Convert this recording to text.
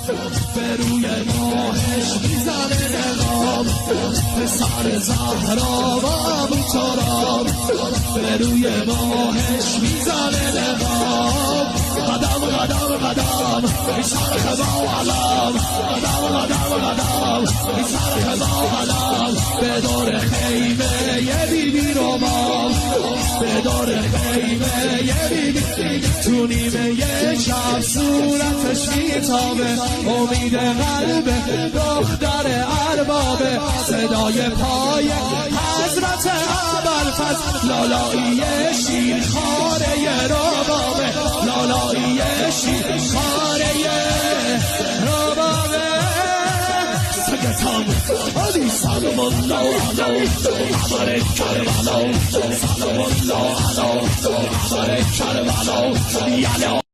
به روی ماهش میزنه نقاب، پسر زهرا و ابو تراب، به روی ماهش میزنه نقاب، قدم قدم قدم میچرخه با علم، قدم قدم قدم میچرخه با علم، به دور خیمه یه بیبی رو مام، به دور خیمه یه بیبی، تو نیمه یه شب صورتش میتابه، امید قلب دختر اربابه، صدای پای حضرت ابوالفضل، لالایی شیرخواره ربابه، لالایی شیرخواره ربابه. سگتان علی سلام الله علی خبر کربلا، سلام الله علی خبر کربلا.